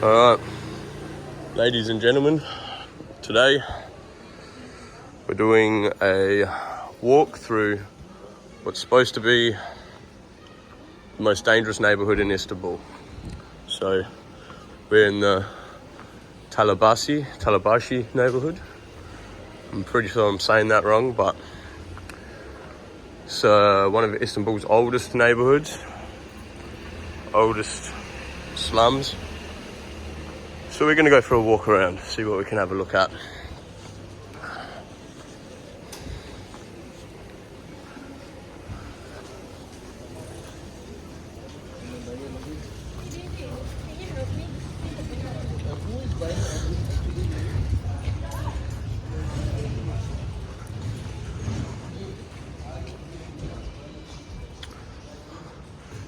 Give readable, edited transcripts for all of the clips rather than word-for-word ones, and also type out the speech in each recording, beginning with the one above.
Alright, ladies and gentlemen, today we're doing a walk through what's supposed to be the most dangerous neighbourhood in Istanbul. So we're in the Tarlabaşı neighbourhood. I'm pretty sure I'm saying that wrong, but it's one of Istanbul's oldest neighbourhoods, oldest slums. So we're going to go for a walk around, see what we can have a look at.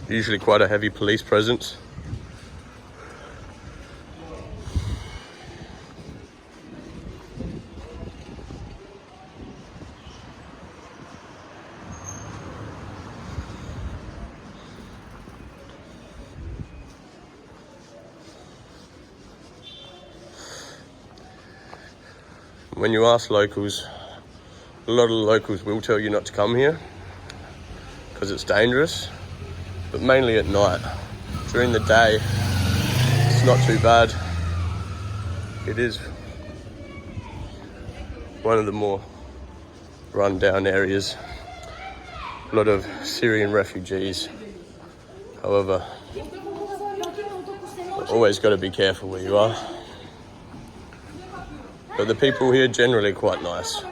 Usually quite a heavy police presence. When you ask locals, a lot of the locals will tell you not to come here because it's dangerous, but mainly at night. During the day, it's not too bad. It is one of the more run-down areas. A lot of Syrian refugees. However, always got to be careful where you are. But the people here generally quite nice.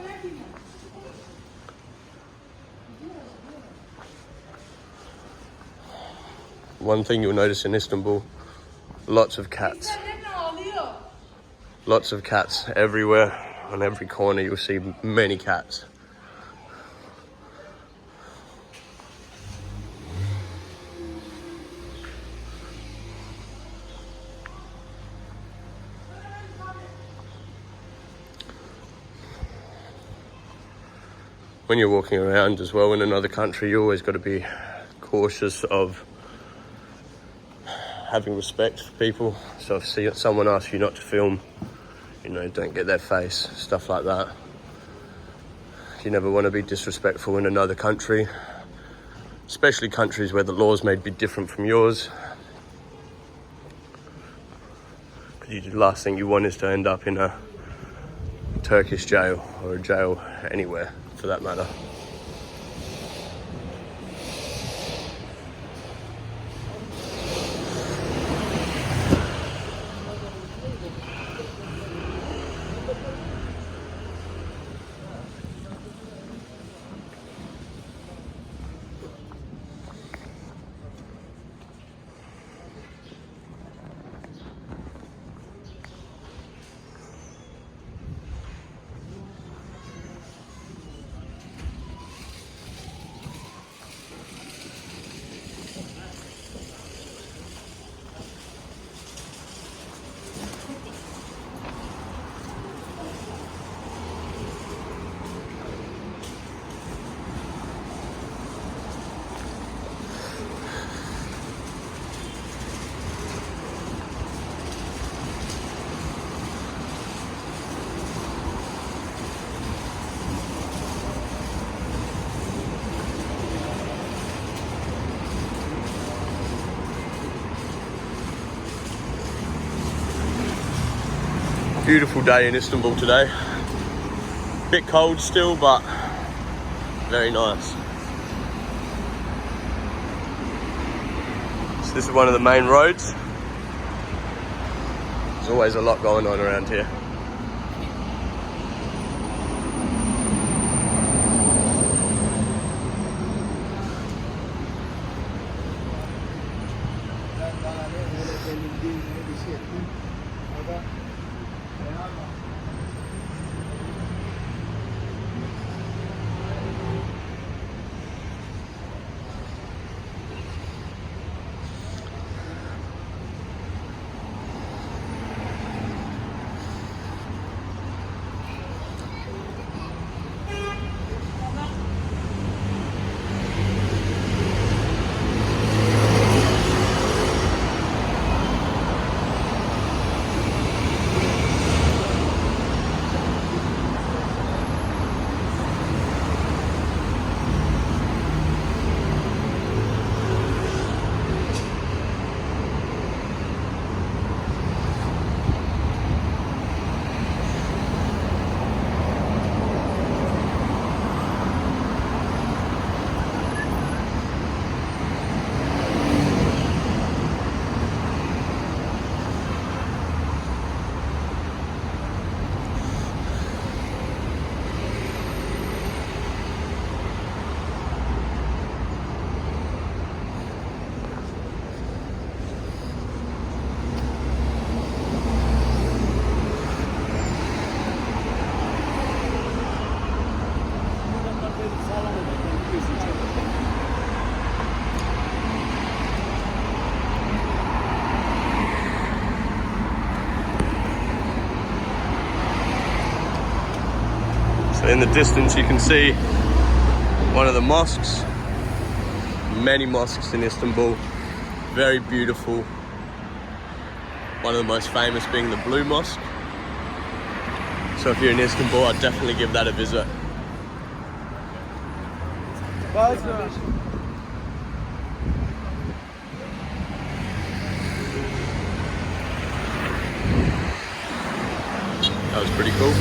One thing you'll notice in Istanbul, lots of cats. Lots of cats everywhere. On every corner you'll see many cats. When you're walking around as well in another country, you always got to be cautious of having respect for people. So if someone asks you not to film, don't get their face, stuff like that. You never want to be disrespectful in another country, especially countries where the laws may be different from yours. Because the last thing you want is to end up in a Turkish jail or a jail anywhere for that matter. Beautiful day in Istanbul today. Bit cold still, but very nice. So this is one of the main roads. There's always a lot going on around here. In the distance you can see one of the mosques. Many mosques in Istanbul, very beautiful. One of the most famous being the Blue Mosque. So if you're in Istanbul, I'd definitely give that a visit. That was pretty cool.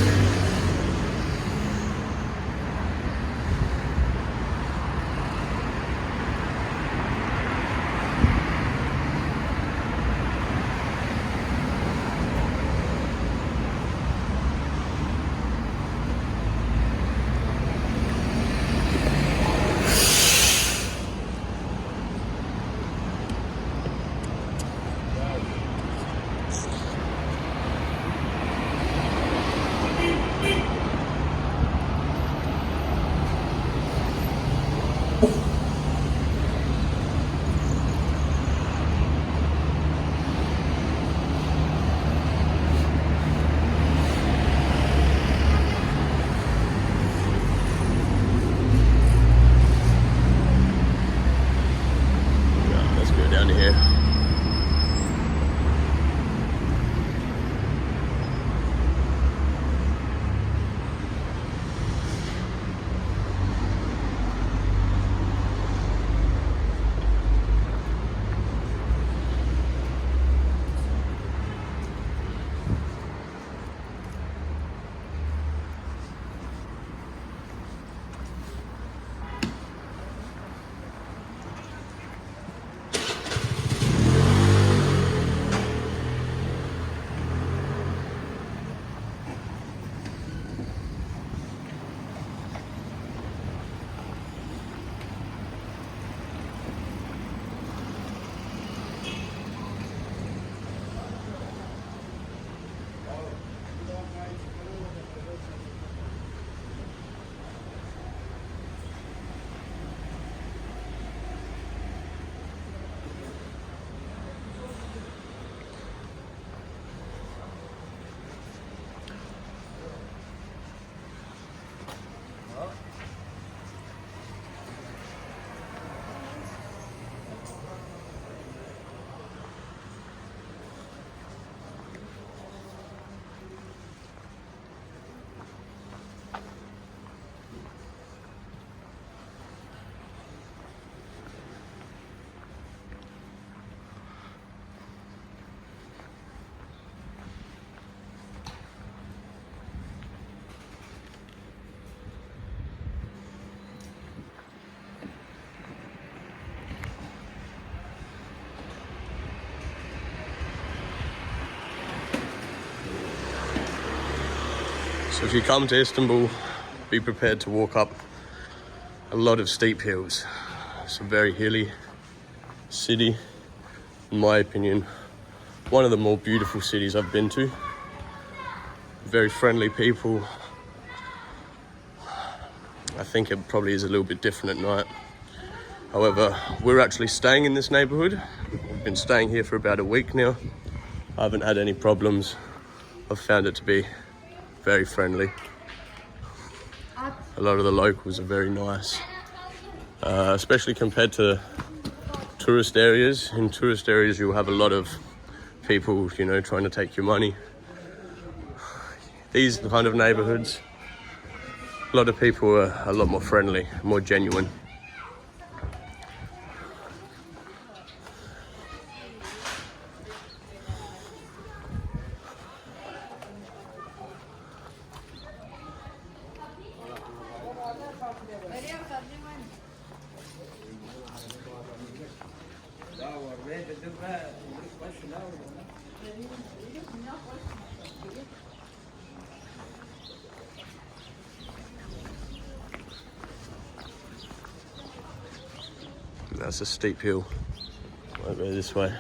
So if you come to Istanbul, be prepared to walk up a lot of steep hills. It's a very hilly city, in my opinion. One of the more beautiful cities I've been to. Very friendly people. I think it probably is a little bit different at night. However, we're actually staying in this neighbourhood. We've been staying here for about a week now. I haven't had any problems. I've found it to be very friendly. A lot of the locals are very nice, especially compared to tourist areas. In tourist areas, you'll have a lot of people, you know, trying to take your money. These kind of neighbourhoods, a lot of people are a lot more friendly, more genuine. That's a steep hill. Might go this way.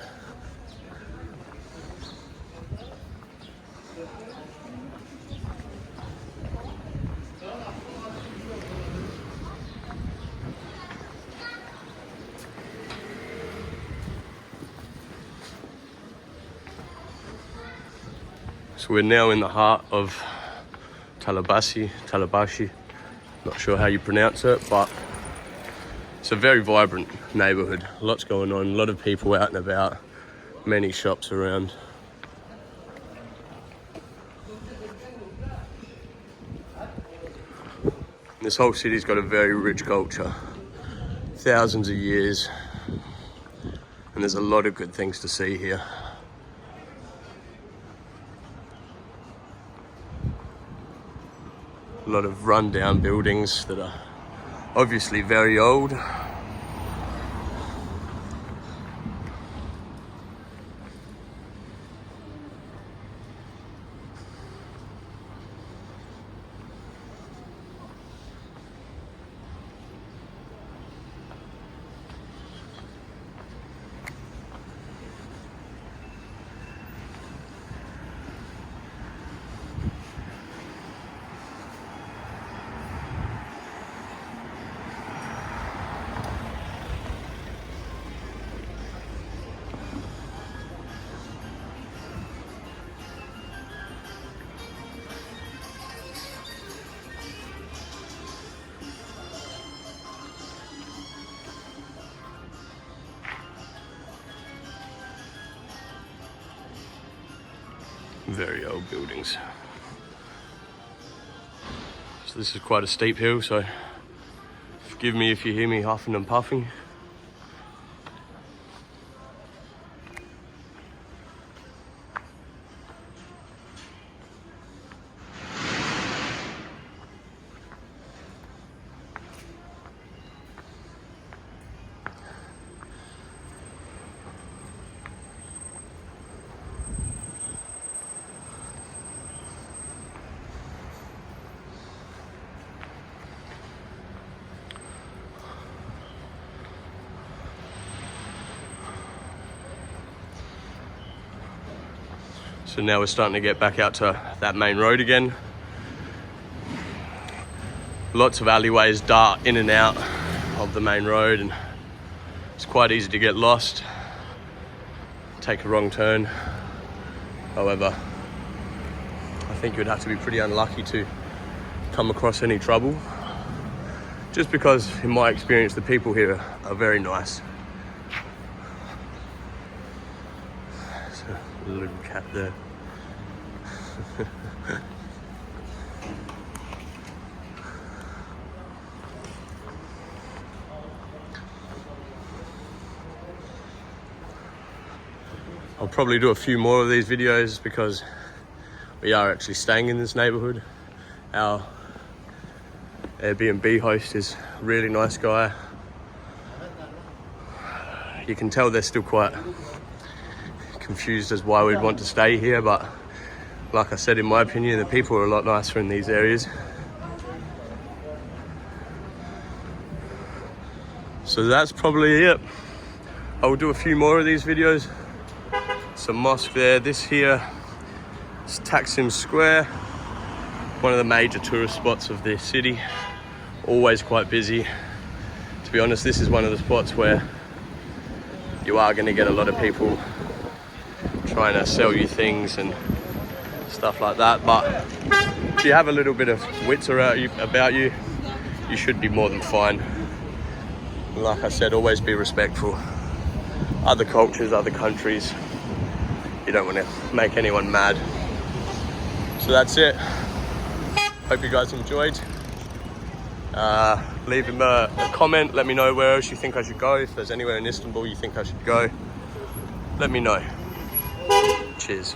So we're now in the heart of Tarlabaşı. Not sure how you pronounce it, but it's a very vibrant neighbourhood. Lots going on, a lot of people out and about, many shops around. This whole city's got a very rich culture, thousands of years, and there's a lot of good things to see here. A lot of run-down buildings that are obviously very old. Very old buildings. So this is quite a steep hill, so forgive me if you hear me huffing and puffing. So now we're starting to get back out to that main road again. Lots of alleyways dart in and out of the main road, and it's quite easy to get lost, take a wrong turn. However, I think you'd have to be pretty unlucky to come across any trouble, just because in my experience the people here are very nice. So, a little cat there. I'll probably do a few more of these videos because we are actually staying in this neighbourhood. Our Airbnb host is a really nice guy. You can tell they're still quite confused as why we'd want to stay here, but like I said, in my opinion, the people are a lot nicer in these areas. So that's probably it. I will do a few more of these videos. Some mosque there. This here is Taksim Square, one of the major tourist spots of the city. Always quite busy. To be honest, this is one of the spots where you are going to get a lot of people trying to sell you things and stuff like that, but if you have a little bit of wits about you, you should be more than fine. Like I said, always be respectful. Other cultures, other countries, you don't want to make anyone mad. So that's it. Hope you guys enjoyed. Leave him a comment, let me know where else you think I should go. If there's anywhere in Istanbul you think I should go, let me know. Cheers.